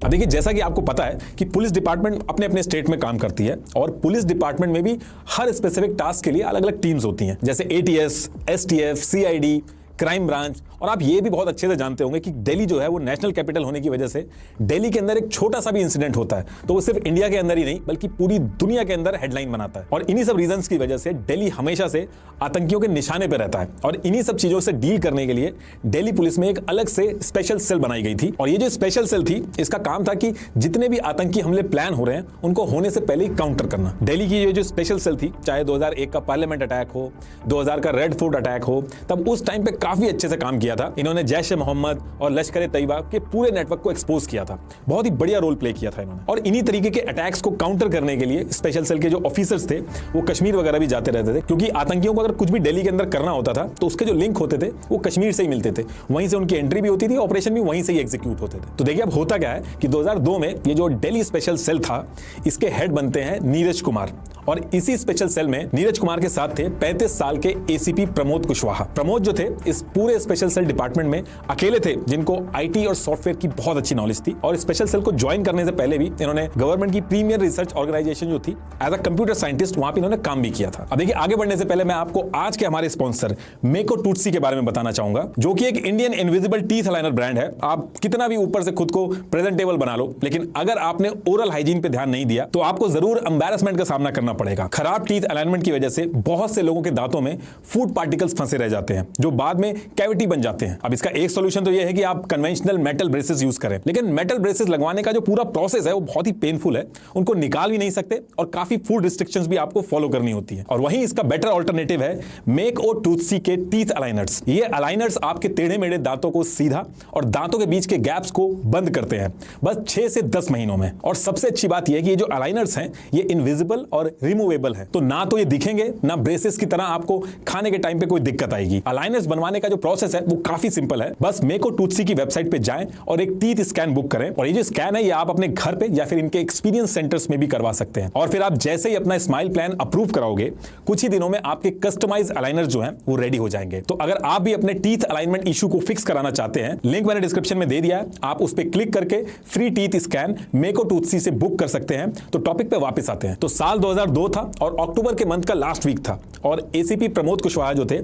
अब देखिए, जैसा कि आपको पता है कि पुलिस डिपार्टमेंट अपने अपने स्टेट में काम करती है और पुलिस डिपार्टमेंट में भी हर स्पेसिफिक टास्क के लिए अलग अलग टीम्स होती हैं, जैसे ATS, STF, CID, crime branch. और आप ये भी बहुत अच्छे से जानते होंगे कि दिल्ली जो है वो नेशनल कैपिटल होने की वजह से दिल्ली के अंदर एक छोटा सा भी इंसिडेंट होता है तो वो सिर्फ इंडिया के अंदर ही नहीं बल्कि पूरी दुनिया के अंदर हेडलाइन बनाता है। और इन्हीं सब रीजंस की वजह से दिल्ली हमेशा से आतंकियों के निशाने पर रहता है और इन्हीं सब चीजों से डील करने के लिए दिल्ली पुलिस में एक अलग से स्पेशल सेल बनाई गई थी। और ये जो स्पेशल सेल थी, इसका काम था कि जितने भी आतंकी हमले प्लान हो रहे हैं उनको होने से पहले ही काउंटर करना। दिल्ली की ये जो स्पेशल सेल थी, चाहे 2001 का पार्लियामेंट अटैक हो, 2000 का रेड फोर्ट अटैक हो, तब उस टाइम पे काफी अच्छे से काम किया था। इन्होंने जैश ए मोहम्मद और लश्कर तैयबा के पूरे नेटवर्क को एक्सपोज किया था। बहुत ही बढ़िया रोल प्ले किया था इन्होंने। और इन्हीं तरीके के अटैक्स को काउंटर करने के लिए स्पेशल सेल के जो ऑफिसर्स थे वो कश्मीर वगैरह भी जाते रहते थे, क्योंकि आतंकियों को अगर कुछ भी दिल्ली के अंदर करना होता था तो उसके जो लिंक होते थे वो कश्मीर से ही मिलते थे, वहीं से उनकी एंट्री भी होती थी, ऑपरेशन भी वहीं से ही एग्जीक्यूट होते थे। तो देखिए अब होता क्या है कि 2002 में ये जो दिल्ली स्पेशल सेल था, इसके हेड बनते हैं नीरज कुमार। और इसी स्पेशल सेल में नीरज कुमार के साथ थे 35 साल के एसीपी प्रमोद कुशवाहा। प्रमोद जो थे इस पूरे स्पेशल सेल डिपार्टमेंट में अकेले थे जिनको आईटी और सॉफ्टवेयर की बहुत अच्छी नॉलेज थी। और स्पेशल सेल को ज्वाइन करने से पहले भी इन्होंने गवर्नमेंट की प्रीमियर रिसर्च ऑर्गेनाइजेशन जो थी, एज अ कंप्यूटर साइंटिस्ट वहां पे इन्होंने काम भी किया था। अब देखिए, आगे बढ़ने से पहले मैं आपको आज के हमारे स्पॉन्सर मेको टूटसी के बारे में बताना चाहूंगा, जो कि एक Indian invisible teeth aligner brand है। आप कितना भी ऊपर से खुद को प्रेजेंटेबल बना लो, लेकिन अगर आपने ओरल हाइजीन पे ध्यान नहीं दिया तो आपको जरूर एम्बैरेसमेंट का सामना करना पड़ेगा। खराब टीथ अलाइनमेंट की वजह से बहुत से लोगों के दांतों में फूड पार्टिकल्स फंसे रह जाते हैं, जो बाद में कैविटी बन जाते हैं। अब इसका एक सॉल्यूशन तो यह है कि आप कन्वेंशनल मेटल ब्रेसेस यूज करें, लेकिन मेटल ब्रेसेस लगवाने का जो पूरा प्रोसेस है वो बहुत ही पेनफुल है, उनको निकाल भी नहीं सकते और काफी फूड रिस्ट्रिक्शंस भी आपको फॉलो करनी होती है। और वहीं इसका बेटर ऑल्टरनेटिव है मेको टूटसी के टीथ अलाइनर्स। ये अलाइनर्स आपके टेढ़े मेढ़े दांतों को सीधा और दांतों के बीच के गैप्स को बंद करते हैं बस 6 से 10 महीनों में। और सबसे अच्छी बात यह है कि ये जो अलाइनर्स हैं ये इनविजिबल और रिमूवेबल है, तो ना तो ये दिखेंगे ना ब्रेसेस की तरह आपको खाने के टाइम पे कोई दिक्कत आएगी। अलाइनर्स बनवाने का जो प्रोसेस है वो काफी सिंपल है। बस मेको टूटसी की वेबसाइट पे जाएं और एक टीथ स्कैन बुक करें। और ये जो स्कैन है ये आप अपने घर पे या फिर इनके एक्सपीरियंस सेंटर्स में भी करवा सकते हैं। और फिर आप जैसे ही अपना स्माइल प्लान अप्रूव कराओगे, कुछ ही दिनों में आपके कस्टमाइज अलाइनर जो हैं वो रेडी हो जाएंगे। तो अगर आप भी अपने टीथ अलाइनमेंट इशू को फिक्स कराना चाहते हैं, लिंक मैंने डिस्क्रिप्शन में दे दिया है, आप उस पर क्लिक करके फ्री टीथ स्कैन मेको टूटसी से बुक कर सकते हैं। तो टॉपिक पे वापस आते हैं। तो साल 2002 था और अक्टूबर के मंथ का लास्ट वीक था और एसीपी प्रमोद कुशवाहा जो थे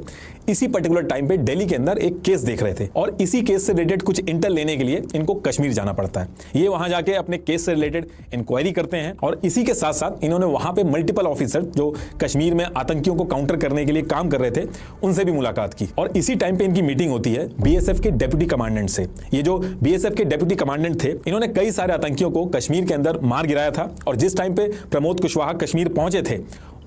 इसी पर्टिकुलर टाइम पे दिल्ली के अंदर एक केस देख रहे थे और इसी केस से रिलेटेड कुछ इंटेल लेने के लिए इनको कश्मीर जाना पड़ता है। ये वहां जाके अपने केस से रिलेटेड इंक्वायरी करते हैं और इसी के साथ साथ इन्होंने वहां पे मल्टीपल ऑफिसर जो कश्मीर में आतंकियों को काउंटर करने के लिए काम कर रहे थे उनसे भी मुलाकात की। और इसी टाइम पे इनकी मीटिंग होती है बीएसएफ के डेप्यूटी कमांडेंट से। ये जो बीएसएफ के डेप्यूटी कमांडेंट थे, इन्होंने कई सारे आतंकियों को कश्मीर के अंदर मार गिराया था और जिस टाइम पे प्रमोद कुशवाहा कश्मीर पहुंचे थे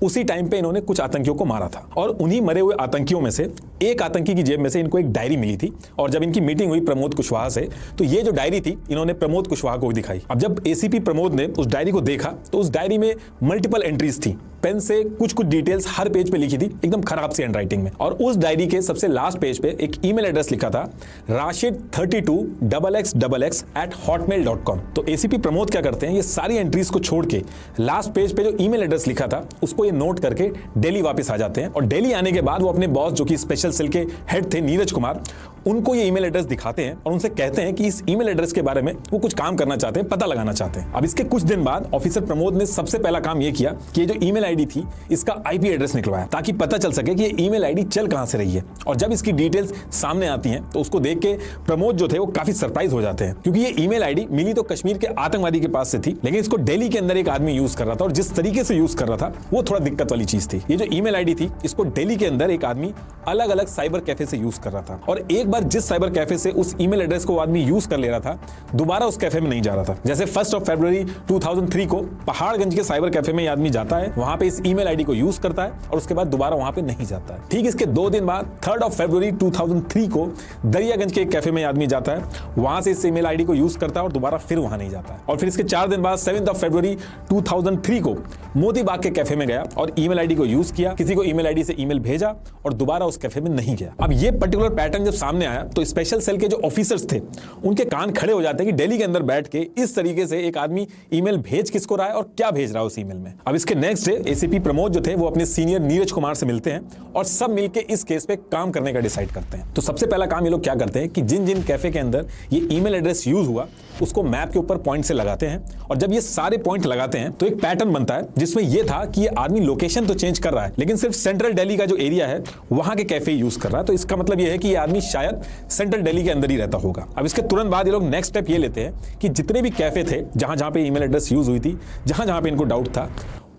उसी टाइम पे इन्होंने कुछ आतंकियों को मारा था। और उन्हीं मरे हुए आतंकियों में से एक आतंकी की जेब में से इनको एक डायरी मिली थी और जब इनकी मीटिंग हुई प्रमोद कुशवाहा से तो ये जो डायरी थी इन्होंने प्रमोद कुशवाहा को दिखाई। अब जब एसीपी प्रमोद ने उस डायरी को देखा तो उस डायरी में मल्टीपल एंट्रीज थी, पेन से कुछ डिटेल्स हर पेज पे लिखी थी एकदम खराब सी हैंडराइटिंग में। और उस डायरी के सबसे लास्ट पेज पे एक ईमेल एड्रेस लिखा था rashid32xxx@hotmail.com। तो एसीपी प्रमोद क्या करते हैं, ये सारी एंट्रीज को छोड़ के लास्ट पेज पे जो ईमेल एड्रेस लिखा था उसको ये नोट करके दिल्ली वापस आ जाते हैं। और दिल्ली आने के बाद वो अपने बॉस जो कि स्पेशल सेल के हेड थे नीरज कुमार, उनको ये ईमेल एड्रेस दिखाते हैं और उनसे कहते हैं कि इस ईमेल एड्रेस के बारे में वो कुछ काम करना चाहते हैं, पता लगाना चाहते हैं। अब इसके कुछ दिन बाद ऑफिसर प्रमोद ने सबसे पहला काम ये किया कि ये जो ईमेल आईडी थी इसका आईपी एड्रेस निकलवाया ताकि पता चल सके कि ये ईमेल आईडी चल कहां से रही है। और जब इसकी डिटेल्स सामने आती हैं तो उसको देख के प्रमोद जो थे वो काफी सरप्राइज हो जाते हैं, क्योंकि ये ईमेल आईडी मिली तो कश्मीर के आतंकवादी के पास से थी, लेकिन इसको दिल्ली के अंदर एक आदमी यूज कर रहा था और जिस तरीके से यूज कर रहा था वो थोड़ा दिक्कत वाली चीज थी। ये जो ईमेल आईडी थी इसको दिल्ली के अंदर एक आदमी अलग अलग साइबर कैफे से यूज कर रहा था और एक बार जिस साइबर कैफे से उस ईमेल एड्रेस को आदमी यूज कर ले रहा था दोबारा उस कैफे में नहीं जा रहा था। जैसे 1 फरवरी 2003 को पहाड़गंज के साइबर कैफे में आदमी जाता है, वहां पे इस ईमेल आईडी को यूज करता है और उसके बाद दोबारा वहां पे नहीं जाता है। ठीक इसके 2 दिन बाद 3 फरवरी 2003 को दरियागंज के एक कैफे में आदमी जाता है, वहां से इस ईमेल आईडी को यूज करता है और दोबारा फिर वहां नहीं जाता है। और फिर इसके 4 दिन बाद 7 फरवरी 2003 को मोतीबाग के कैफे में गया और ईमेल आईडी को यूज किया, किसी को ईमेल आईडी से ईमेल भेजा और दोबारा उस कैफे में नहीं गया। अब ये पर्टिकुलर पैटर्न जब सामने आया तो स्पेशल सेल के जो ऑफिसर्स थे उनके कान खड़े हो जाते हैं कि दिल्ली के अंदर बैठ के इस तरीके से एक आदमी ईमेल भेज किसको रहा है और क्या भेज रहा है उस ईमेल में। अब इसके नेक्स्ट डे एसीपी प्रमोद जो थे वो अपने सीनियर नीरज कुमार से मिलते हैं और सब मिलके इस केस पे काम करने का डिसाइड करते हैं। तो सबसे पहला काम ये लोग क्या करते हैं कि जिन जिन कैफे के अंदर ये ईमेल एड्रेस यूज हुआ उसको मैप के ऊपर पॉइंट से लगाते हैं, और जब ये सारे पॉइंट लगाते हैं तो एक पैटर्न बनता है जिसमें यह था कि ये आदमी लोकेशन तो चेंज कर रहा है लेकिन सिर्फ सेंट्रल दिल्ली का जो एरिया है वहां के कैफे यूज कर रहा है। तो इसका मतलब यह है कि ये आदमी शायद सेंट्रल दिल्ली के अंदर ही रहता होगा। अब इसके तुरंत बाद ये लोग नेक्स्ट स्टेप ये लेते हैं कि जितने भी कैफे थे जहां जहां पे ईमेल एड्रेस यूज हुई थी, जहां जहां पे इनको डाउट था,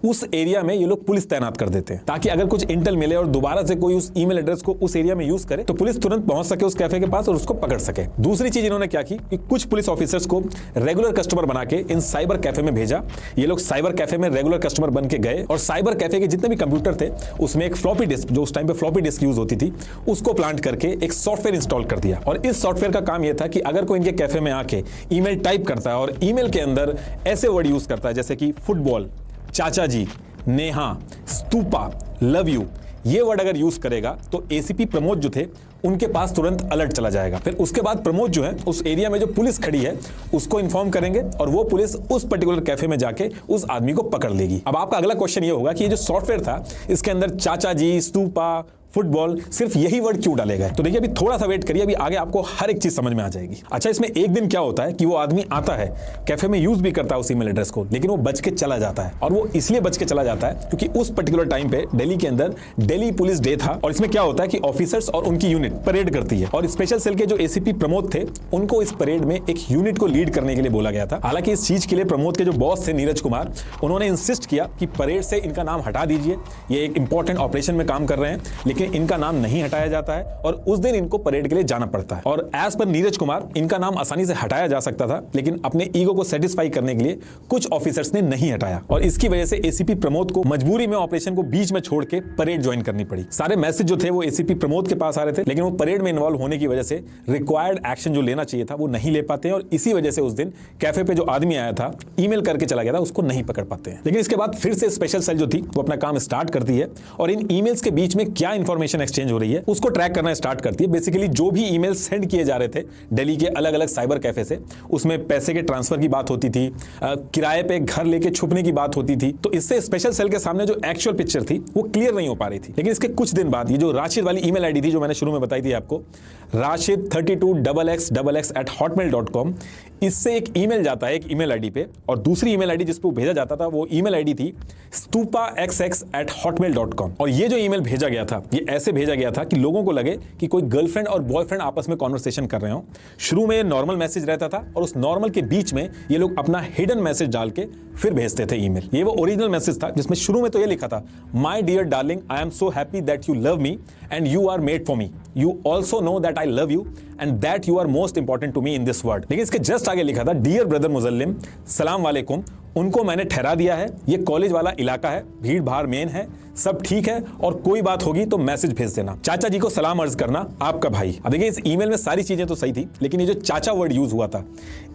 उस एरिया में ये लोग पुलिस तैनात कर देते हैं ताकि अगर कुछ इंटेल मिले और दोबारा से कोई उस ईमेल एड्रेस को उस एरिया में यूज करे तो पुलिस तुरंत पहुंच सके उस कैफे के पास और उसको पकड़ सके। दूसरी चीज इन्होंने क्या की कि कुछ पुलिस ऑफिसर्स को रेगुलर कस्टमर बना के इन साइबर कैफे में भेजा। ये लोग साइबर कैफे में रेगुलर कस्टमर बन के गए और साइबर कैफे के जितने भी कंप्यूटर थे उसमें एक फ्लॉपी डिस्क, जो उस टाइम पे फ्लॉपी डिस्क यूज होती थी, उसको प्लांट करके एक सॉफ्टवेयर इंस्टॉल कर दिया। और इस सॉफ्टवेयर का काम यह था कि अगर कोई इनके कैफे में आके ईमेल टाइप करता है और ईमेल के अंदर ऐसे वर्ड यूज करता है जैसे कि फुटबॉल, चाचा जी, नेहा, स्तूपा, लव यू, ये वर्ड अगर यूज करेगा तो एसीपी प्रमोद जो थे उनके पास तुरंत अलर्ट चला जाएगा। फिर उसके बाद प्रमोद जो है उस एरिया में जो पुलिस खड़ी है उसको इन्फॉर्म करेंगे और वो पुलिस उस पर्टिकुलर कैफे में जाके उस आदमी को पकड़ लेगी। अब आपका अगला क्वेश्चन ये होगा कि ये जो सॉफ्टवेयर था इसके अंदर चाचा जी, स्तूपा, फुटबॉल, सिर्फ यही वर्ड क्यों डाले गए? तो देखिए अभी थोड़ा सा वेट करिए, अभी आगे आपको हर एक चीज समझ में आ जाएगी। अच्छा, इसमें एक दिन क्या होता है कि वो आदमी आता है, कैफे में यूज भी करता है उस ईमेल एड्रेस को, लेकिन वो बच के चला जाता है। और वो इसलिए बच के चला जाता है क्योंकि उस पर्टिकुलर टाइम पे दिल्ली के अंदर दिल्ली पुलिस डे था। और इसमें क्या होता है कि ऑफिसर्स और उनकी यूनिट परेड करती है और स्पेशल सेल के जो एसीपी प्रमोद थे उनको इस परेड में एक यूनिट को लीड करने के लिए बोला गया था। हालांकि इस चीज के लिए प्रमोद के जो बॉस थे नीरज कुमार, उन्होंने इंसिस्ट किया कि परेड से इनका नाम हटा दीजिए, ये एक इंपॉर्टेंट ऑपरेशन में काम कर रहे हैं, लेकिन इनका नाम नहीं हटाया जाता है और उस दिन इनको परेड के लिए जाना पड़ता है। और एज पर नीरज कुमार इनका नाम आसानी से हटाया जा सकता था, लेकिन अपने ईगो को सेटिस्फाई करने के लिए कुछ ऑफिसर्स ने नहीं हटाया और इसकी वजह से एसीपी प्रमोद को मजबूरी में ऑपरेशन को बीच में छोड़ के परेड ज्वाइन करनी पड़ी। सारे मैसेज जो थे वो एसीपी प्रमोद के पास आ रहे थे, लेकिन वो परेड में इन्वॉल्व होने की वजह से रिक्वायर्ड एक्शन जो लेना चाहिए था वो नहीं ले पाते हैं और इसी वजह से उस दिन कैफे पे जो आदमी आया था, ईमेल करके चला गया था, उसको नहीं पकड़ पाते हैं। लेकिन इसके बाद फिर से स्पेशल सेल जो थी वो अपना काम स्टार्ट करती है और इन ईमेल्स के बीच में क्या इंफॉर्मेशन एक्सचेंज हो रही है उसको ट्रैक करना स्टार्ट करती है। बेसिकली जो भी ईमेल सेंड किए जा रहे थे दिल्ली के अलग अलग साइबर कैफे से, उसमें पैसे के ट्रांसफर की बात होती थी, किराए पे घर लेके छुपने की बात होती थी। तो इससे स्पेशल सेल के सामने जो एक्चुअल पिक्चर थी वो क्लियर नहीं हो पा रही थी। लेकिन इसके कुछ दिन बाद ये जो राशिद वाली ईमेल आईडी थी जो मैंने शुरू में बताई थी आपको, rashid32xxx@hotmail.com, इससे एक ईमेल जाता है एक ईमेल आईडी पे और दूसरी ईमेल आईडी जिस पे भेजा जाता था वो ईमेल आईडी थी stupaxx@hotmail.com। और ये जो ईमेल भेजा गया था ये ऐसे भेजा गया था कि लोगों को लगे कि कोई गर्लफ्रेंड और बॉयफ्रेंड आपस में कॉन्वर्सेशन कर रहे हो। शुरू में नॉर्मल मैसेज रहता था और उस नॉर्मल के बीच में ये लोग अपना हिडन मैसेज डाल के फिर भेजते थे ईमेल। ये वो ओरिजिनल मैसेज था जिसमें शुरू में तो ये लिखा था, my dear darling, I am so happy that you love me and you are made for me, you also know that I love you and that you are most important to me in this world. लेकिन इसके just आगे लिखा था, dear brother मुजल्लिम, सलाम वालेकुम, उनको मैंने ठहरा दिया है, ये कॉलेज वाला इलाका है, भीड़ भाड़ मेन है, सब ठीक है और कोई बात होगी तो मैसेज भेज देना, चाचा जी को सलाम अर्ज करना, आपका भाई। अब देखिए इस ईमेल में सारी चीजें तो सही थी, लेकिन ये जो चाचा वर्ड यूज हुआ था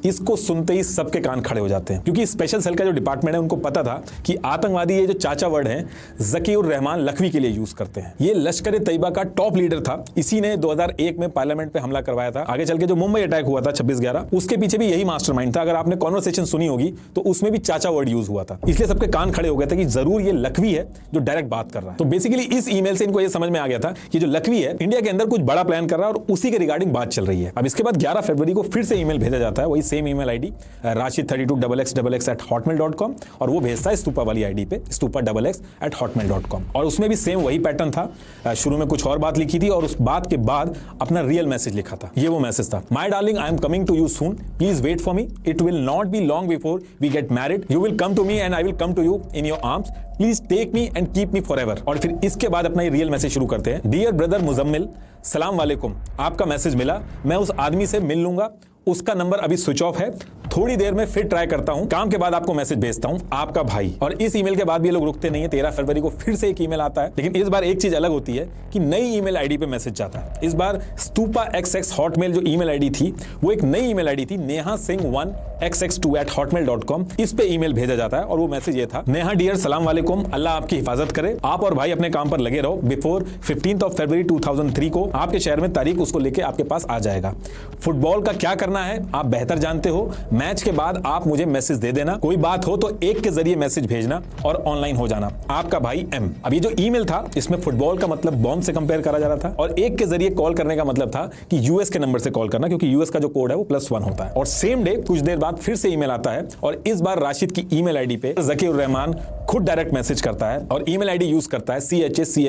इसको सुनते ही सबके कान खड़े हो जाते हैं, क्योंकि स्पेशल सेल का जो डिपार्टमेंट है उनको पता था कि आतंकवादी ये जो चाचा वर्ड है जकीउर रहमान लखवी के लिए यूज करते हैं। ये लश्कर तैयबा का टॉप लीडर था, इसी ने 2001 में पार्लियामेंट पे हमला करवाया था। आगे चल के जो मुंबई अटैक हुआ था 26/11, उसके पीछे भी यही मास्टरमाइंड था। अगर आपने कॉन्वर्सेशन सुनी होगी तो उसमें भी चाचा वर्ड यूज हुआ था, इसलिए सबके कान खड़े हो गए थे कि जरूर ये लखवी है जो डायरेक्ट बात कर रहा है। तो बेसिकली इस ईमेल से इनको ये समझ में आ गया था कि जो लखवी है इंडिया के अंदर कुछ बड़ा प्लान कर रहा है और उसी के रिगार्डिंग बात चल रही है। अब इसके बाद 11 फरवरी को फिर से ईमेल भेजा जाता है, वही सेम ईमेल आईडी rashid32xxx@hotmail.com और वो भेजता है स्तूपा वाली आईडी पे stupa@hotmail.com और उसमें भी सेम वही पैटर्न था। शुरू में कुछ और बात लिखी थी और उस बात के बाद अपना रियल मैसेज लिखा था। ये वो मैसेज था, my darling, I am coming to you soon, please wait for me, it will not be long before we get married, you will come to me and I will come to you in your arms, please take me and keep me forever. और फिर इसके बाद अपना ये real message शुरू करते हैं, dear brother Muzammil, सलाम वालेकुम, आपका मैसेज मिला, मैं उस आदमी से मिल लूंगा, उसका नंबर अभी स्विच ऑफ है, थोड़ी देर में फिर ट्राई करता हूं, काम के बाद आपको मैसेज भेजता हूं, आपका भाई। और इस ईमेल के बाद भी ये लोग रुकते नहीं है, 13 फरवरी को फिर से एक ईमेल आता है, लेकिन इस बार एक चीज अलग होती है कि नई ईमेल आईडी पे मैसेज जाता है। इस बार stupaxx हॉटमेल जो ईमेल आईडी थी वो एक नई ईमेल आईडी थी, नेहा सिंह 1 xx2@hotmail.com इस पे ईमेल भेजा जाता है और वो मैसेज ये था, नेहा डियर सलाम वालेकुम, अल्लाह आपकी हिफाजत करे, आप और भाई अपने काम पर लगे रहो, बिफोर 15 फरवरी 2003 को आपके शहर में तारीख उसको लेके आपके पास आ जाएगा। फुटबॉल का क्या करना है आप बेहतर जानते हो, मैच के बाद आप मुझे मैसेज दे देना, कोई बात हो तो एक के जरिए मैसेज भेजना और ऑनलाइन हो जाना, आपका भाई एम। अब ये जो ईमेल था इसमें फुटबॉल का मतलब बॉम्ब से कंपेयर करा जा रहा था और एक के जरिए कॉल करने का मतलब था कि यूएस के नंबर से कॉल करना, क्योंकि यूएस का जो कोड है वो +1 होता है। और सेम डे कुछ देर बाद फिर से ईमेल आता है और इस बार राशिद की ईमेल आईडी पे ज़कीर रहमान खुद डायरेक्ट मैसेज करता है और ईमेल आईडी यूज करता है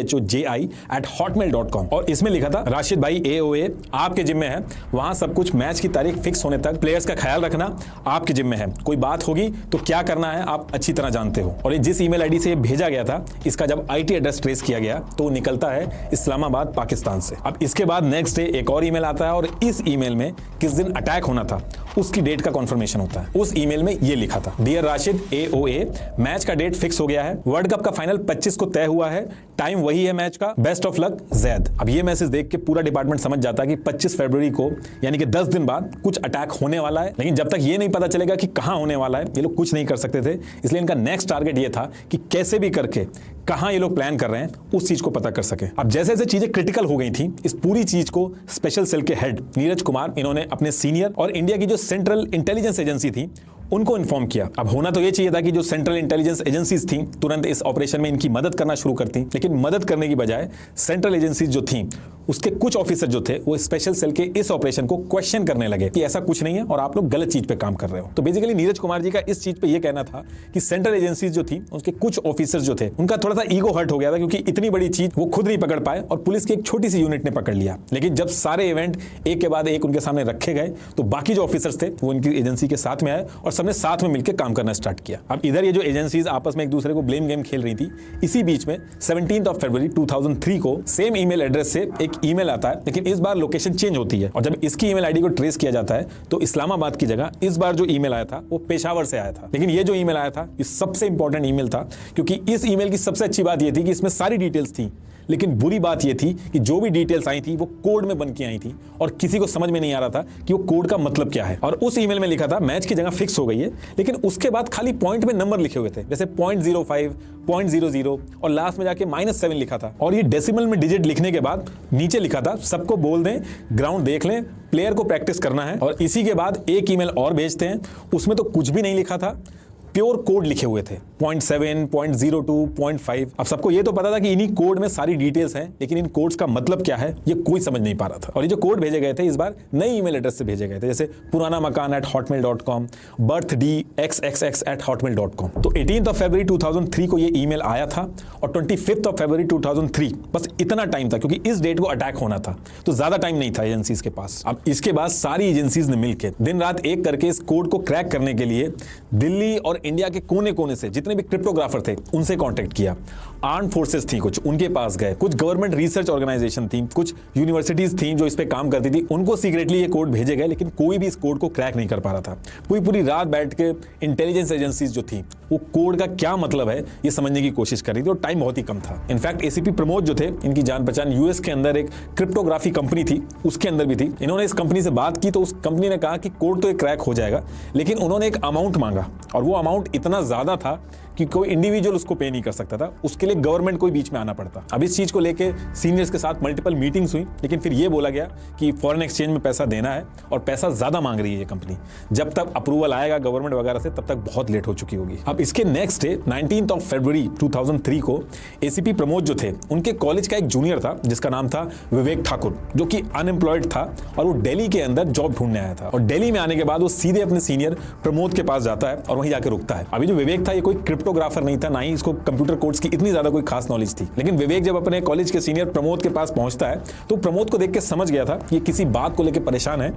chhoj@hotmail.com और इसमें लिखा था, राशिद भाई AOA आपके जिम्मे है, वहां सब कुछ मैच की तारीख फिक्स होने तक प्लेयर्स का ख्याल रखना आपके जिम्मे है, कोई बात होगी तो क्या करना है आप अच्छी तरह जानते हो। और जिस ईमेल आईडी से भेजा गया था इसका जब IT एड्रेस ट्रेस किया गया तो निकलता है इस्लामाबाद पाकिस्तान से। अब इसके बाद नेक्स्ट डे एक और ईमेल आता है और इस ईमेल में किस दिन अटैक होना था उसकी डेट का कंफर्मेशन होता है। उस ईमेल में ये लिखा था, डियर राशिद AOA मैच का डेट फिक्स हो गया है, वर्ल्ड कप का फाइनल 25 को तय हुआ है, टाइम वही है मैच का, बेस्ट ऑफ लक जैद। अब ये मैसेज देख के पूरा डिपार्टमेंट समझ जाता है कि 25 फरवरी को यानी कि 10 दिन बाद कुछ अटैक होने वाला है, लेकिन जब तक ये नहीं पता चलेगा कि कहां होने वाला है ये लोग कुछ नहीं कर सकते थे। इसलिए इनका नेक्स्ट टारगेट ये था कि कैसे भी करके कहां ये लोग प्लान कर रहे हैं उस चीज को पता कर सके। अब जैसे जैसे चीजें क्रिटिकल हो गई थी इस पूरी चीज को स्पेशल सेल के हेड नीरज कुमार इन्होंने अपने सीनियर और इंडिया की जो सेंट्रल इंटेलिजेंस एजेंसी थी उनको इन्फॉर्म किया। अब होना तो ये चाहिए था कि जो सेंट्रल इंटेलिजेंस एजेंसीज थी तुरंत इस ऑपरेशन में इनकी मदद करना शुरू करती, लेकिन मदद करने की बजाय सेंट्रल एजेंसीज जो थी उसके कुछ ऑफिसर जो थे वो स्पेशल सेल के इस ऑपरेशन को क्वेश्चन करने लगे कि ऐसा कुछ नहीं है और आप लोग गलत चीज पे काम कर रहे हो। तो बेसिकली नीरज कुमार जी का इस चीज पे ये कहना था कि सेंट्रल एजेंसीज जो थी उसके कुछ ऑफिसर्स जो थे उनका थोड़ा सा ईगो हर्ट हो गया था, क्योंकि इतनी बड़ी चीज वो खुद नहीं पकड़ पाए और पुलिस की एक छोटी सी यूनिट ने पकड़ लिया। लेकिन जब सारे इवेंट एक के बाद एक उनके सामने रखे गए तो बाकी जो ऑफिसर्स थे वो उनकी एजेंसी के साथ में आए और सबने साथ में मिलकर काम करना स्टार्ट किया। अब इधर ये जो एजेंसीज आपस में एक दूसरे को ब्लेम गेम खेल रही थी, इसी बीच में 17 फरवरी 2003 को सेम ईमेल एड्रेस से एक ईमेल आता है, लेकिन इस बार लोकेशन चेंज होती है और जब इसकी ईमेल आईडी को ट्रेस किया जाता है तो इस्लामाबाद की जगह इस बार जो ईमेल आया था वो पेशावर से आया था। लेकिन ये जो ईमेल आया था ये सबसे इंपॉर्टेंट ईमेल था, क्योंकि इस ईमेल की सबसे अच्छी बात ये थी कि इसमें सारी डिटेल्स थी, लेकिन बुरी बात यह थी कि जो भी डिटेल्स आई थी वो कोड में बन के आई थी और किसी को समझ में नहीं आ रहा था कि वो कोड का मतलब क्या है। और उस ईमेल में लिखा था मैच की जगह फिक्स हो गई है, लेकिन उसके बाद खाली पॉइंट में नंबर लिखे हुए थे, जैसे 0.05, 0.00 और लास्ट में जाके -7 लिखा था। और ये डेसिमल में डिजिट लिखने के बाद नीचे लिखा था, सबको बोल दें ग्राउंड देख लें, प्लेयर को प्रैक्टिस करना है। और इसी के बाद एक ईमेल और भेजते हैं, उसमें तो कुछ भी नहीं लिखा था, प्योर कोड लिखे हुए थे 0.7, 0.02, 0.5। अब सबको ये तो पता था कि इन्हीं कोड में सारी डिटेल्स हैं, लेकिन इन कोड्स का मतलब क्या है ये कोई समझ नहीं पा रहा था। और ये जो कोड भेजे गए थे इस बार नई ईमेल एड्रेस से भेजे गए थे, जैसे पुराना मकान @hotmail.com, birthday@hotmail.com। तो 18 फरवरी 2003 को ये ईमेल आया था और 25 फरवरी 2003 बस इतना टाइम था, क्योंकि इस डेट को अटैक होना था, तो ज्यादा टाइम नहीं था एजेंसीज के पास। अब इसके बाद सारी एजेंसीज ने मिलकर दिन रात एक करके इस कोड को क्रैक करने के लिए दिल्ली और इंडिया के कोने कोने से जितने भी क्रिप्टोग्राफर थे उनसे कांटेक्ट किया। आर्म फोर्सेस थी कुछ, उनके पास गए, कुछ गवर्नमेंट रिसर्च ऑर्गेनाइजेशन थी, कुछ यूनिवर्सिटीज थी जो इस पे काम करती थी, उनको सीक्रेटली ये कोड भेजे गए, लेकिन कोई भी इस कोड को क्रैक नहीं कर पा रहा था। पूरी रात बैठ के इंटेलिजेंस एजेंसीज जो थी वो कोड का क्या मतलब है ये समझने की कोशिश कर रही थी और टाइम बहुत ही कम था। इनफैक्ट ACP प्रमोद जो थे इनकी जान पहचान यूएस के अंदर एक क्रिप्टोग्राफी कंपनी थी उसके अंदर भी थी। इन्होंने इस कंपनी से बात की तो उस कंपनी ने कहा कि कोड तो एक क्रैक हो जाएगा, लेकिन उन्होंने एक अमाउंट मांगा और वो अमाउंट इतना ज्यादा था कि कोई इंडिविजुअल उसको पे नहीं कर सकता था, उसके लिए गवर्नमेंट को बीच में आना पड़ता। अब इस चीज को लेके सीनियर्स के साथ मल्टीपल मीटिंग्स हुई, लेकिन फिर ये बोला गया कि फॉरेन एक्सचेंज में पैसा देना है और पैसा ज्यादा मांग रही है ये कंपनी, जब तक अप्रूवल आएगा गवर्नमेंट वगैरह से तब तक बहुत लेट हो चुकी होगी। अब इसके नेक्स्ट डे 19 फरवरी 2003 को ACP प्रमोद जो थे उनके कॉलेज का एक जूनियर था जिसका नाम था विवेक ठाकुर, जो कि अनएम्प्लॉयड था और वो दिल्ली के अंदर जॉब ढूंढने आया था। और दिल्ली में आने के बाद वो सीधे अपने सीनियर प्रमोद के पास जाता है और वहीं जाकर रुकता है। अभी जो विवेक था ये कोई क्रिप्टोग्राफर नहीं था, ना ही इसको कंप्यूटर कोड्स की इतनी ज्यादा कोई खास नॉलेज थी, लेकिन विवेक जब अपने कॉलेज के सीनियर प्रमोद के पास पहुंचता है तो प्रमोद को देख के समझ गया था कि ये किसी बात को लेकर परेशान है।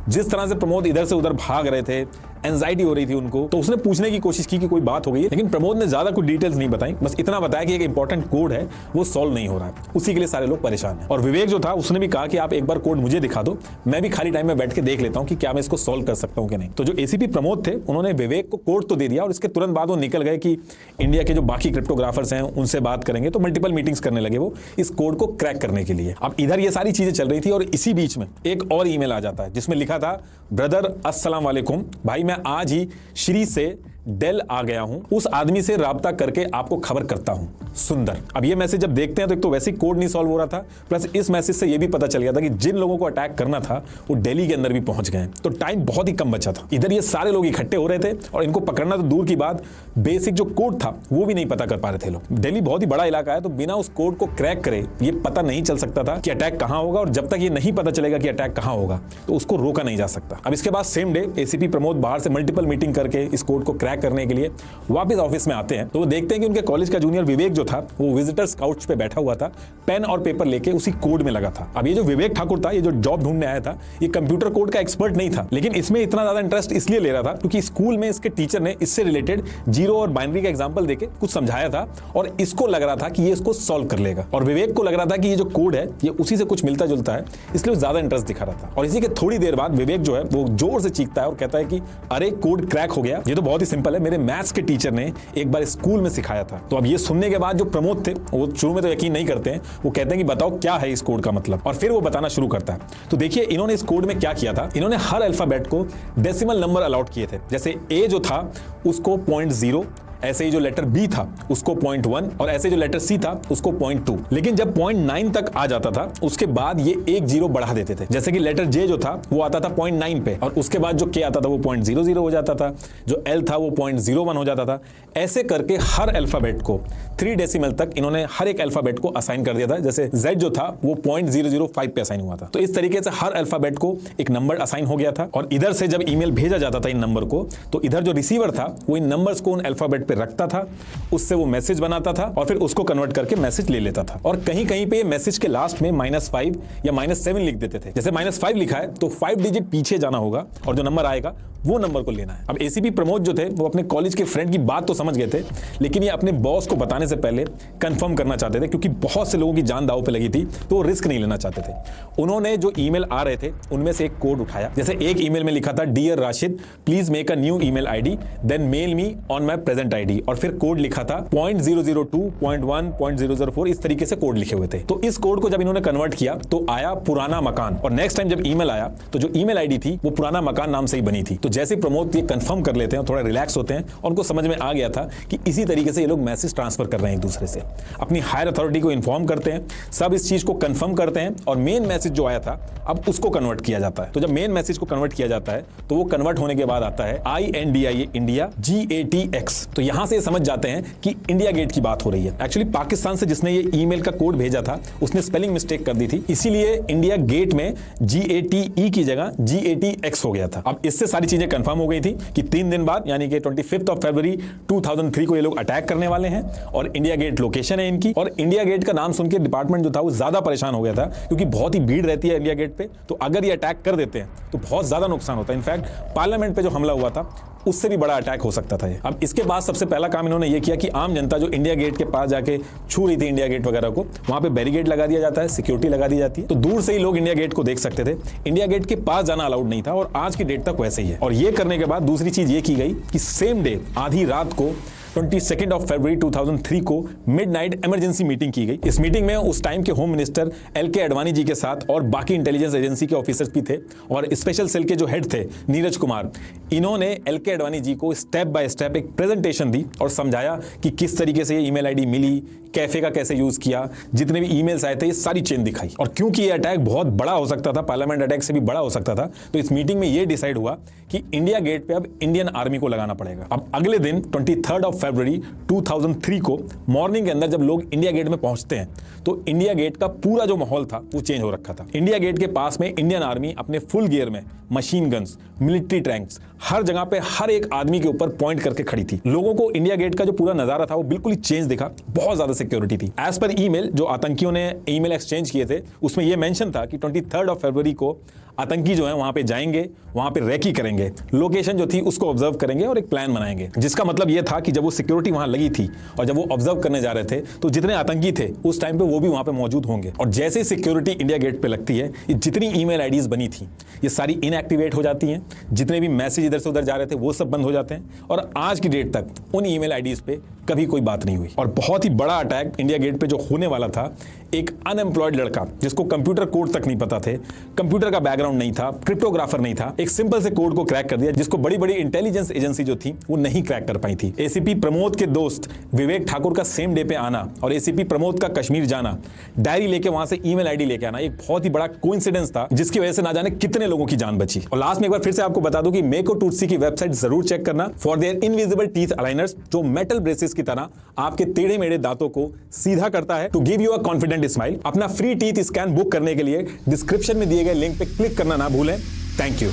जिस तरह से प्रमोद इधर से उधर भाग रहे थे, एंजाइटी हो रही थी उनको, तो उसने पूछने की कोशिश की कि कोई बात हो गई है, लेकिन प्रमोद ने ज्यादा कुछ डिटेल्स नहीं बताई, बस इतना बताया कि एक इंपॉर्टेंट कोड है वो सॉल्व नहीं हो रहा है, उसी के लिए सारे लोग परेशान हैं। और विवेक जो था उसने भी कहा कि आप एक बार कोड मुझे दिखा दो, मैं भी खाली टाइम में बैठ के देख लेता हूं कि क्या मैं इसको सॉल्व कर सकता हूं कि नहीं। तो जो ACP प्रमोद थे उन्होंने विवेक को कोड कोड तो दे दिया और इसके तुरंत बाद वो निकल गए कि इंडिया के जो बाकी क्रिप्टोग्राफर्स हैं उनसे बात करेंगे, तो मल्टीपल मीटिंग्स करने लगे वो इस कोड को क्रैक करने के लिए। अब इधर ये सारी चीजें चल रही थी और इसी बीच में एक और ईमेल आ जाता है जिसमें लिखा था, ब्रदर अस्सलाम वालेकुम भाई, मैं आज ही श्री से डेल आ गया हूं, उस आदमी से राब्ता करके आपको खबर करता हूं, सुंदर। अब ये मैसेज जब देखते हैं तो एक तो वैसे ही कोड नहीं सॉल्व हो रहा था, प्लस इस मैसेज से ये भी पता चल गया था कि जिन लोगों को अटैक करना था वो दिल्ली के अंदर भी पहुंच गए, तो टाइम बहुत ही कम बचा था। इधर ये सारे लोग इकट्ठे हो रहे थे और इनको पकड़ना तो दूर की बात, बेसिक जो कोड था वो भी नहीं पता कर पा रहे थे लोग। दिल्ली बहुत ही बड़ा इलाका है, तो बिना उस कोड को क्रैक करे ये पता नहीं चल सकता था कि अटैक कहां होगा, और जब तक ये नहीं पता चलेगा कि अटैक कहां होगा तो उसको रोका नहीं जा सकता। अब इसके बाद सेम डे एसीपी प्रमोद बाहर से मल्टीपल मीटिंग करके इस कोड को क्रैक करने के लिए वापस ऑफिस में आते हैं, तो वो देखते हैं कि उनके कॉलेज का जूनियर विवेक जो था वो विजिटर्स काउच पे बैठा हुआ था, पेन और पेपर लेके उसी कोड में लगा था। अब ये जो विवेक ठाकुर था, ये जो जॉब ढूंढने आया था, ये कंप्यूटर कोड का एक्सपर्ट नहीं था, लेकिन इसमें इतना ज्यादा इंटरेस्ट इसलिए ले रहा था क्योंकि स्कूल में इसके टीचर ने इससे रिलेटेड जीरो और बाइनरी का एग्जांपल देके कुछ समझाया था और इसको लग रहा था कि ये इसको सॉल्व कर लेगा, और विवेक को लग रहा था कि ये जो कोड है ये उसी से कुछ मिलता जुलता है, इसलिए वो ज्यादा इंटरेस्ट दिखा रहा था। और इसी के थोड़ी देर बाद विवेक जो है वो जोर से चीखता है और कहता है कि अरे कोड क्रैक हो गया, ये तो बहुत ही सिंपल है, मेरे मैथ्स के टीचर ने एक बार स्कूल में सिखाया था। तो अब ये सुनने के बाद जो प्रमोद थे वो शुरू में तो यकीन नहीं करते हैं, वो कहते हैं कि बताओ क्या है इस कोड का मतलब, और फिर वो बताना शुरू करता है। तो देखिए इन्होंने इस कोड में क्या किया था, इन्होंने हर अल्फाबेट को डेसिमल नंबर अलॉट किए थे, जैसे ए जो था उसको 0.0, ऐसे ही जो लेटर बी था उसको 0.1 और ऐसे जो लेटर सी था उसको 0.2। लेकिन जब 0.9 तक आ जाता था उसके बाद ये एक जीरो बढ़ा देते थे, जैसे कि लेटर जे जो था वो आता था 0.9 पे और उसके बाद जो के आता था वो 0.00 हो जाता था, जो एल था वो 0.01 हो जाता था। ऐसे करके हर अल्फाबेट को 3 डेसिमल तक इन्होंने हर एक अल्फाबेट को असाइन कर दिया था, जैसे जेड जो था वो 0.005 पे असाइन हुआ था। तो इस तरीके से हर अल्फाबेट को एक नंबर असाइन हो गया था, और इधर से जब ईमेल भेजा जाता था इन नंबर को, तो इधर जो रिसीवर था वो इन नंबर्स को उन अल्फाबेट पे रखता था, उससे वो मैसेज बनाता था और फिर उसको कन्वर्ट करके मैसेज ले लेता था। और कहीं कहीं पे मैसेज के लास्ट में -5 या -7 लिख देते थे, जैसे -5 लिखा है तो 5 डिजिट पीछे जाना होगा और जो नंबर आएगा वो नंबर को लेना है। अब एसीपी प्रमोद जो थे वो अपने कॉलेज के फ्रेंड की बात तो समझ गए थे, लेकिन ये अपने बॉस को बताने से पहले कंफर्म करना चाहते थे, क्योंकि बहुत से लोगों की जान दांव पे लगी थी, तो वो रिस्क नहीं लेना चाहते थे। उन्होंने जो ईमेल आ रहे थे उनमें से एक कोड उठाया, जैसे एक ईमेल में लिखा था, dear Rashid please make a new email ID then mail me on my present ID, और फिर कोड लिखा था 0.002, 0.1, 0.004, इस तरीके से कोड लिखे हुए थे। तो इस कोड को जब इन्होंने कन्वर्ट किया तो आया पुराना मकान, और नेक्स्ट टाइम जब ईमेल आया तो जो ईमेल आईडी थी वो पुराना मकान नाम से ही बनी थी। तो जैसे प्रमोद ये कंफर्म कर लेते हैं, थोड़ा रिलैक्स होते हैं, और उनको समझ में आ गया था कि इसी तरीके से ये लोग मैसेज ट्रांसफर कर रहे हैं एक दूसरे से, अपनी हायर अथॉरिटी को इन्फॉर्म करते हैं, सब इस चीज को कंफर्म करते हैं, और मेन मैसेज जो आया था अब उसको कन्वर्ट किया जाता है। तो जब मेन मैसेज को कन्वर्ट किया जाता है तो वो कन्वर्ट होने के बाद आता है INDIA इंडिया GATX। तो यहां से समझ जाते हैं कि इंडिया गेट की बात हो रही है। एक्चुअली पाकिस्तान से जिसने ये ईमेल का कोड भेजा था उसने स्पेलिंग मिस्टेक कर दी थी, इसीलिए इंडिया गेट में GATE की जगह GATX हो गया था। अब इससे सारी चीजें कंफर्म हो गई थी कि 3 दिन बाद यानी कि 25 फरवरी 2003 को ये लोग अटैक करने वाले हैं, और इंडिया गेट लोकेशन है इनकी। और इंडिया गेट का नाम सुन के डिपार्टमेंट जो था वो ज्यादा परेशान हो गया था, क्योंकि बहुत ही भीड़ रहती है इंडिया गेट पे, तो अगर ये अटैक कर देते हैं तो बहुत ज्यादा नुकसान होता है। इनफैक्ट पार्लियामेंट पे जो हमला हुआ था उससे भी बड़ा अटैक हो सकता था ये। अब इसके बाद सबसे पहला काम इन्होंने ये किया कि आम जनता जो इंडिया गेट के पास जाके छू रही थी इंडिया गेट वगैरह को, वहां पे बैरिकेड लगा दिया जाता है, सिक्योरिटी लगा दी जाती है, तो दूर से ही लोग इंडिया गेट को देख सकते थे। इंडिया गेट के पास जाना अलाउड नहीं था, और आज की डेट तक वैसे ही है। और ये करने के बाद दूसरी चीज ये की गई कि सेम डे आधी रात को 22 फरवरी 2003 को मिडनाइट इमरजेंसी मीटिंग की गई। इस मीटिंग में उस टाइम के home minister LK Advani ji के साथ और बाकी इंटेलिजेंस एजेंसी के ऑफिसर्स भी थे, और स्पेशल सेल के जो हेड थे नीरज कुमार, इन्होंने LK अडवाणी जी को स्टेप बाय स्टेप एक प्रेजेंटेशन दी और समझाया कि किस तरीके से ये ईमेल आईडी मिली, कैफे का कैसे यूज किया, जितने भी ईमेल्स आए थे ये सारी चेन दिखाई। और क्योंकि ये अटैक बहुत बड़ा हो सकता था, पार्लियामेंट अटैक से भी बड़ा हो सकता था, तो इस मीटिंग में ये डिसाइड हुआ कि इंडिया गेट पे अब इंडियन आर्मी को लगाना पड़ेगा। अब अगले दिन 23 फरवरी 2003 को मॉर्निंग के अंदर जब लोग इंडिया गेट में पहुंचते हैं तो इंडिया गेट का पूरा जो माहौल था वो चेंज हो रखा था। इंडिया गेट के पास में इंडियन आर्मी अपने फुल गियर में मशीन गन्स, मिलिट्री टैंक्स, हर जगह पे हर एक आदमी के ऊपर पॉइंट करके खड़ी थी। लोगों को इंडिया गेट का जो पूरा नजारा था वो बिल्कुल ही चेंज दिखा, बहुत ज्यादा सिक्योरिटी थी। एज पर ईमेल जो आतंकियों ने ईमेल एक्सचेंज किए थे उसमें यह मेंशन था कि 23 फरवरी को आतंकी जो है वहां पे जाएंगे, वहां पे रेकी करेंगे, लोकेशन जो थी उसको ऑब्जर्व करेंगे और एक प्लान बनाएंगे, जिसका मतलब ये था कि जब वो सिक्योरिटी वहां लगी थी और जब वो ऑब्जर्व करने जा रहे थे तो जितने आतंकी थे उस टाइम पे वो भी वहां पे मौजूद होंगे। और जैसे ही सिक्योरिटी इंडिया गेट पे लगती है, ये जितनी ईमेल आईडीज बनी थी ये सारी इनएक्टिवेट हो जाती हैं, जितने भी मैसेज इधर से उधर जा रहे थे वो सब बंद हो जाते हैं और आज की डेट तक उन ईमेल आईडीज पे कभी कोई बात नहीं हुई। और बहुत ही बड़ा अटैक इंडिया गेट पे जो होने वाला था, एक अनएम्प्लॉयड लड़का जिसको कंप्यूटर कोड तक नहीं पता थे, कंप्यूटर का बैकग्राउंड नहीं था, क्रिप्टोग्राफर नहीं था, एक सिंपल से कोड को क्रैक कर दिया जिसको बड़ी बड़ी इंटेलिजेंस एजेंसी जो थी वो नहीं क्रैक कर पाई थी। एसीपी प्रमोद के दोस्त विवेक ठाकुर का सेम डे पे आना और एसीपी प्रमोद का कश्मीर जाना, डायरी लेके वहां से ईमेल आईडी लेके आना, एक बहुत ही बड़ा कोइंसिडेंस था जिसकी वजह से ना जाने कितने लोगों की जान बची। और लास्ट में एक बार फिर से आपको बता दूं कि मेको टूटसी की वेबसाइट जरूर चेक करना for their invisible teeth aligners, जो मेटल ब्रेसेस की तरह आपके टेढ़े मेढ़े दांतों को सीधा करता है to give you a confident smile. अपना फ्री टीथ स्कैन बुक करने के लिए डिस्क्रिप्शन में दिए गए लिंक पे क्लिक करना ना भूलें। Thank you.